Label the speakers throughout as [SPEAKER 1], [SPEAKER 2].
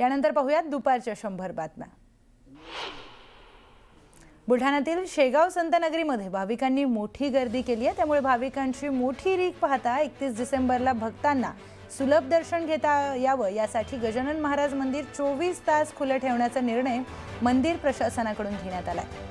[SPEAKER 1] यानंतर पाहूयात दुपारच्या 100 बातम्या। बुलढाण्यातील शेगाव संतनगरीमध्ये भाविकांनी मोठी गर्दी केली आहे। त्यामुळे भाविकांची मोठी रीघ पाहता 31 डिसेंबरला भक्तांना सुलभ दर्शन घेता यावं यासाठी गजानन महाराज मंदिर 24 तास खुलं ठेवण्याचा निर्णय मंदिर प्रशासनाकडून घेण्यात आला आहे।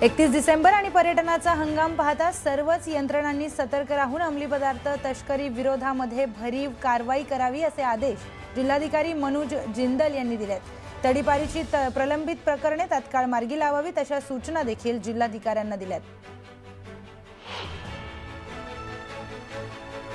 [SPEAKER 1] 31 डिसेंबर आणि पर्यटनाचा हंगाम पाहता सर्वच यंत्रणांनी सतर्क राहून अंमली पदार्थ तस्करी विरोधामध्ये भरीव कारवाई करावी असे आदेश जिल्हाधिकारी मनोज जिंदल यांनी दिले आहेत। तडीपारीची प्रलंबित प्रकरणे तत्काळ मार्गी लावावीत अशा सूचना देखील जिल्हाधिकाऱ्यांना दिल्यात।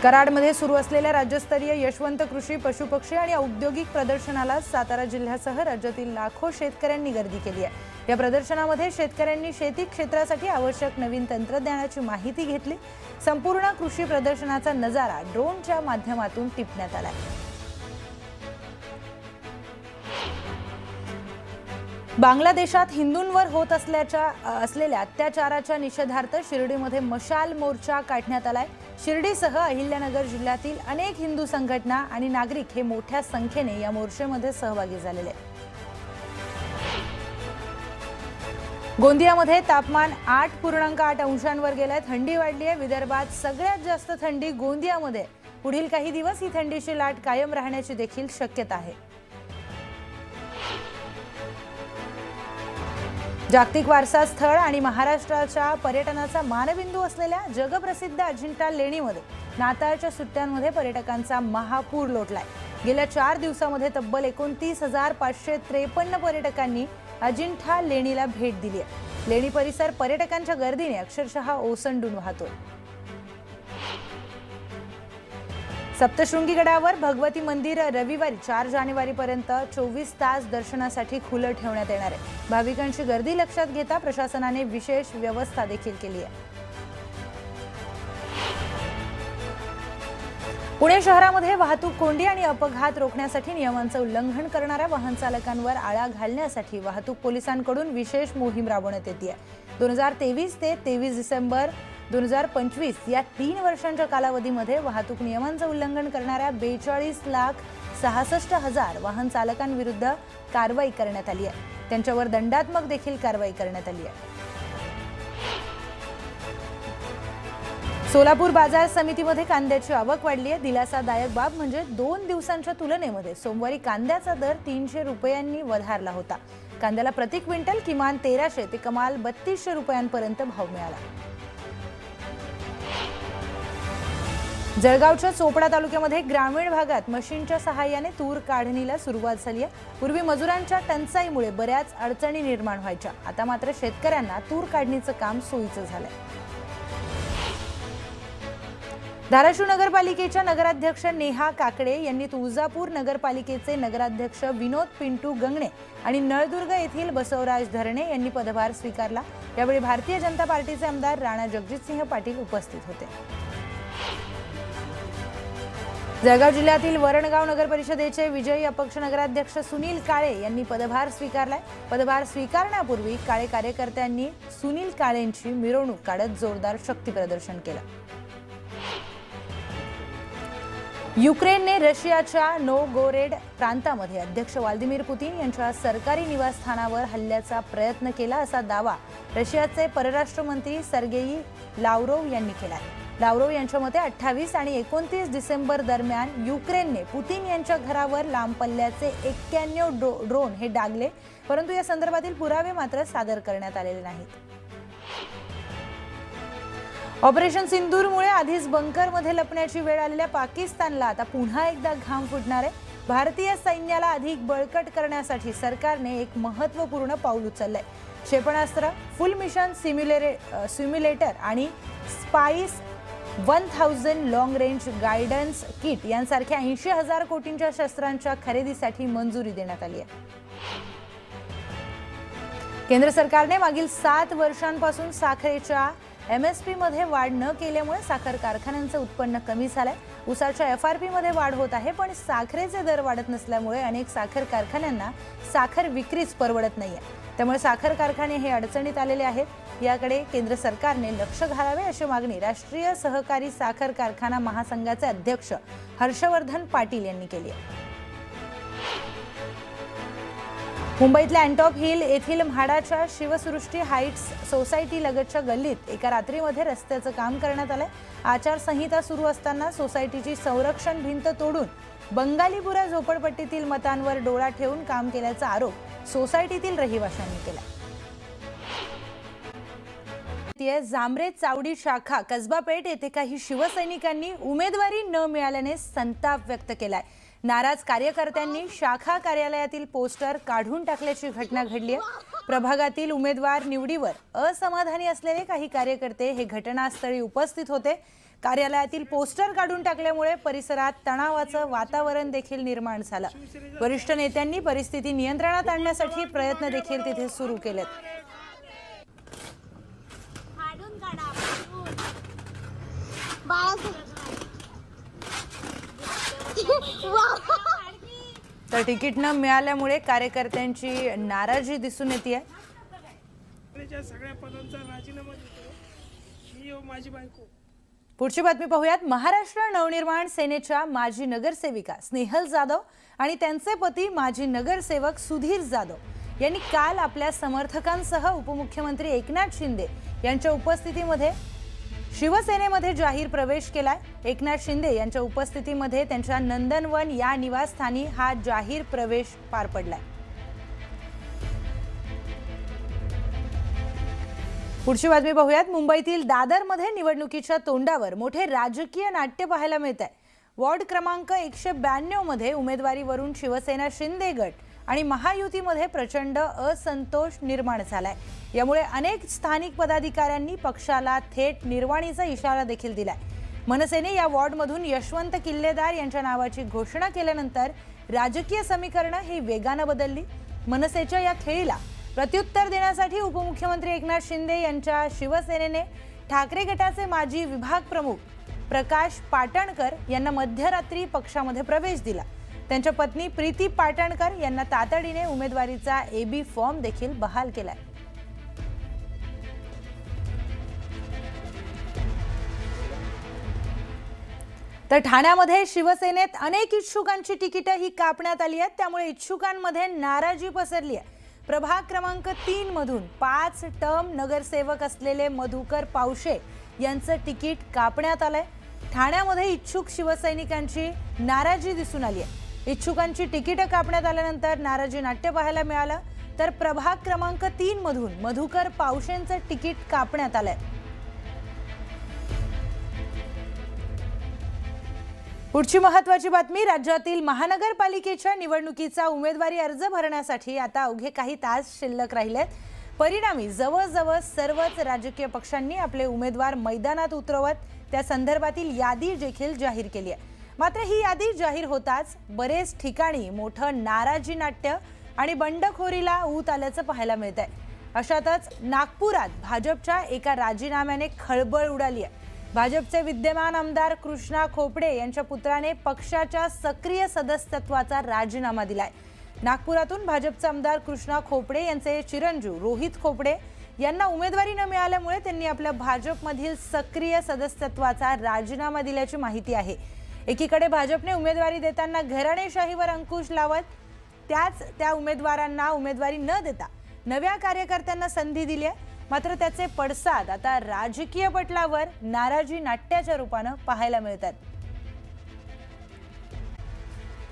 [SPEAKER 1] कराडमध्ये सुरू असलेल्या राज्यस्तरीय यशवंत कृषी पशुपक्षी आणि औद्योगिक प्रदर्शनाला सातारा जिल्ह्यासह राज्यातील लाखो शेतकऱ्यांनी गर्दी केली आहे। या प्रदर्शनामध्ये शेतकऱ्यांनी शेती क्षेत्रासाठी आवश्यक नवीन तंत्रज्ञानाची माहिती घेतली। संपूर्ण कृषी प्रदर्शनाचा नजारा ड्रोनच्या माध्यमातून टिपण्यात आला। बांगलादेशात हिंदूंवर होत असलेल्या अत्याचाराच्या निषेधार्थ शिर्डीमध्ये मशाल मोर्चा काढण्यात आलाय। शिर्डीसह अहिल्यानगर जिल्ह्यातील अनेक हिंदू संघटना आणि नागरिक हे मोठ्या संख्येने या मोर्चेमध्ये सहभागी झालेले आहेत। गोंदियामध्ये तापमान 8.8 अंशांवर गेलंय। थंडी वाढली आहे। विदर्भात सगळ्यात जास्त थंडी गोंदियामध्ये। पुढील काही दिवस ही थंडीची लाट कायम राहण्याची देखील शक्यता आहे। जागतिक वारसा स्थळ आणि महाराष्ट्राच्या पर्यटनाचा मानबिंदू असलेल्या जगप्रसिद्ध अजिंठा लेणीमध्ये नाताळच्या सुट्ट्यांमध्ये पर्यटकांचा महापूर लोटलाय। गेल्या 4 दिवसांमध्ये तब्बल 29,553 पर्यटकांनी अजिंठा लेणीला भेट दिली आहे। लेणी परिसर पर्यटकांच्या गर्दीने अक्षरशः ओसंडून वाहतोय। सप्तशृंगी गडावर भगवती मंदिर रविवारी 4 जानेवारीपर्यंत 24 तास दर्शनासाठी खुलं ठेवण्यात येणार आहे। भाविकांची गर्दी लक्षात घेता प्रशासनाने विशेष व्यवस्था देखील केली आहे। पुणे शहरामध्ये वाहतूक कोंडी आणि अपघात रोखण्यासाठी नियमांचं उल्लंघन करणाऱ्या वाहन चालकांवर आळा घालण्यासाठी वाहतूक पोलिसांकडून विशेष मोहीम राबवण्यात येते। 2023 ते 23 डिसेंबर 2025 या 3 वर्षांच्या कालावधीमध्ये वाहतूक नियमांचं उल्लंघन करणाऱ्या 42,66,000 वाहन चालकांविरुद्ध कारवाई करण्यात आली आहे। त्यांच्यावर दंडात्मक देखील कारवाई करण्यात आली आहे। सोलापूर बाजार समितीमध्ये कांद्याची आवक वाढली आहे। दिलासादायक बाब म्हणजे 2 दिवसांच्या तुलनेमध्ये सोमवारी कांद्याचा दर 300 रुपयांनी वधारला होता। कांद्याला प्रति क्विंटल किमान 1300 ते कमाल 3200 रुपयांपर्यंत भाव मिळाला। जळगावच्या चोपडा तालुक्यामध्ये ग्रामीण भागात मशीनच्या सहाय्याने तूर काढणीला सुरुवात झाली आहे। पूर्वी मजुरांच्या टंचाईमुळे बऱ्याच अडचणी निर्माण व्हायच्या। आता मात्र शेतकऱ्यांना तूर काढणीचं काम सोयीचं झालंय। धाराशिव नगरपालिकेच्या नगराध्यक्ष नेहा काकडे यांनी तुळजापूर नगरपालिकेचे नगराध्यक्ष विनोद पिंटू गंगणे आणि नळदुर्ग येथील बसवराज धरणे यांनी पदभार स्वीकारला। यावेळी भारतीय जनता पार्टीचे आमदार राणा जगजितसिंह पाटील उपस्थित होते। जळगाव जिल्ह्यातील वरणगाव नगर परिषदेचे विजयी अपक्ष नगराध्यक्ष सुनील काळे यांनी पदभार स्वीकारलाय। पदभार स्वीकारण्यापूर्वी काळे कार्यकर्त्यांनी सुनील काळेंची मिरवणूक काढत जोरदार शक्ती प्रदर्शन केलं। युक्रेनने रशियाच्या नोवगोरोड प्रांतामध्ये अध्यक्ष व्लादिमीर पुतीन यांच्या सरकारी निवासस्थानावर हल्ल्याचा प्रयत्न केला असा दावा रशियाचे परराष्ट्र मंत्री सर्गेई लाव्हरोव्ह यांनी केलाय। लाव्हरोव्ह यांच्या मते 28 आणि 29 डिसेंबर दरम्यान युक्रेनने पुतीन यांच्या घरावर लांब पल्ल्याचे 91 ड्रोन हे डागले, परंतु या संदर्भातील पुरावे मात्र सादर करण्यात आलेले नाहीत। ऑपरेशन सिंदूरमुळे आधीच बंकरमध्ये लपण्याची वेळ आलेल्या पाकिस्तानला आता पुन्हा एकदा घाम फुटणार आहे। भारतीय सैन्याला अधिक बळकट करण्यासाठी सरकारने एक महत्त्वपूर्ण पाऊल उचललंय। क्षेपणास्त्र, फुल मिशन सिम्युलेटर आणि spice 1000 long range guidance kit यांसारख्या 80,000 कोटींच्या शस्त्रांच्या खरेदीसाठी मंजुरी देण्यात आली आहे। केंद्र सरकारने मागील 7 वर्षांपासून साखरेच्या MSP मध्ये वाढ न केल्यामुळे साखर कारखान्यांचं उत्पन्न कमी झालंय। ऊसाच्या FRP मध्ये वाढ होत आहे, पण साखरेचे दर वाढत नसल्यामुळे अनेक साखर कारखान्यांना साखर विक्रीच परवडत नाहीये। त्यामुळे साखर कारखाने हे अडचणीत आलेले आहेत। याकडे केंद्र सरकारने लक्ष घालावे अशी मागणी राष्ट्रीय सहकारी साखर कारखाना महासंघाचे अध्यक्ष हर्षवर्धन पाटील यांनी केली आहे। मुंबईतल्या अँटॉप हिल येथील म्हाडाच्या शिवसृष्टी हाईट्स सोसायटी लगतच्या गल्लीत एका रात्रीमध्ये रस्त्याचं काम करण्यात आलंय। आचारसंहिता सुरू असताना सोसायटीची संरक्षण भिंत तोडून बंगालीपुरा झोपडपट्टीतील मतांवर डोळा ठेवून काम केल्याचा आरोप सोसायटीतील रहिवाशांनी केला। जांभरे चावडी शाखा कसबा पेठ येथे काही शिवसैनिकांनी उमेदवारी न मिळाल्याने संताप व्यक्त केलाय। नाराज कार्यकर्त्यांनी शाखा कार्यालयातील पोस्टर काढून टाकल्याची घटना घडली आहे। प्रभागातील उमेदवार निवडीवर असमाधानी असलेले काही कार्यकर्ते हे घटनास्थळी उपस्थित होते। कार्यालयातील पोस्टर काढून टाकल्यामुळे परिसरात तणावाचं वातावरण देखील निर्माण झालं। वरिष्ठ नेत्यांनी परिस्थिती नियंत्रणात आणण्यासाठी प्रयत्न देखील तिथे सुरू केलेत। तर तिकीट न मिळाल्यामुळे कार्यकर्त्यांची नाराजी दिसून येते। पुढची बातमी पाहूयात। महाराष्ट्र नवनिर्माण सेनेच्या माजी नगरसेविका स्नेहल जाधव आणि त्यांचे पती माजी नगरसेवक सुधीर जाधव यांनी काल आपल्या समर्थकांसह उपमुख्यमंत्री एकनाथ शिंदे यांच्या उपस्थितीमध्ये शिवसेनेमध्ये जाहीर प्रवेश केलाय। एकनाथ शिंदे यांच्या उपस्थितीमध्ये त्यांच्या नंदनवन या निवासस्थानी हा जाहीर प्रवेश पार पडलाय। पुढची बातमी पाहूयात। मुंबईतील दादरमध्ये निवडणुकीच्या तोंडावर मोठे राजकीय नाट्य पाहायला मिळत आहे। वॉर्ड क्रमांक 192 मध्ये उमेदवारीवरून शिवसेना शिंदे गट आणि महायुतीमध्ये प्रचंड असंतोष निर्माण झालाय। यामुळे अनेक स्थानिक पदाधिकाऱ्यांनी पक्षाला थेट निर्वाणीचा इशारा देखील दिलाय। मनसेने या वॉर्डमधून यशवंत किल्लेदार यांच्या नावाची घोषणा केल्यानंतर राजकीय समीकरणं ही वेगाने बदलली। मनसेच्या या खेळीला प्रत्युत्तर देण्यासाठी उपमुख्यमंत्री एकनाथ शिंदे यांच्या शिवसेनेने ठाकरे गटाचे माजी विभाग प्रमुख प्रकाश पाटणकर यांना मध्यरात्री पक्षामध्ये प्रवेश दिला। त्यांच्या पत्नी प्रीती पाटणकर यांना तातडीने उमेदवारीचा एबी फॉर्म देखील बहाल केलाय। तर ठाण्यामध्ये शिवसेनेत अनेक इच्छुकांची तिकीटे ही कापण्यात आली आहेत। त्यामुळे इच्छुकांमध्ये नाराजी पसरली आहे। प्रभाग क्रमांक 3 मधून 5 टर्म नगरसेवक असलेले मधुकर पावशे यांचं तिकीट कापण्यात आलंय। ठाण्यामध्ये इच्छुक शिवसैनिकांची नाराजी दिसून आली आहे। इच्छुकांची तिकीट कापण्यात आल्यानंतर नाराजी नाट्य पाहायला मिळालं। तर प्रभाग क्रमांक 3 मधून मधुकर पावशेंचं तिकीट कापण्यात आलंय। पुढची महत्त्वाची बातमी। राज्यातील महानगरपालिकेच्या निवडणुकीचा उमेदवारी अर्ज भरण्यासाठी आता अवघे काही तास शिल्लक राहिलेत। परिणामी जवळजवळ सर्वच राजकीय पक्षांनी आपले उमेदवार मैदानात उतरवत त्या संदर्भातील यादी देखील जाहीर केली आहे। मात्र ही यादी जाहीर होताच बरेच ठिकाणी मोठं नाराजी नाट्य आणि बंडखोरीला ऊत आल्याचं पाहायला मिळतंय। अशातच नागपुरात भाजपच्या एका राजीनाम्याने खळबळ उडाली आहे। भाजपचे विद्यमान आमदार कृष्णा खोपडे यांच्या पुत्राने पक्षाच्या सक्रिय सदस्यत्वाचा राजीनामा दिलाय। नागपुरातून भाजपचे आमदार कृष्णा खोपडे यांचे चिरंजीव रोहित खोपडे यांना उमेदवारी न मिळाल्यामुळे त्यांनी आपल्या भाजपमधील सक्रिय सदस्यत्वाचा राजीनामा दिल्याची माहिती आहे। एकीकडे भाजपने उमेदवारी देताना घराणेशाहीवर अंकुश लावत त्या उमेदवारांना उमेदवारी न देता नव्या कार्यकर्त्यांना संधी दिली आहे। मात्र त्याचे पडसाद आता राजकीय पटलावर नाराजी नाट्याच्या रूपाने पाहायला मिळतात।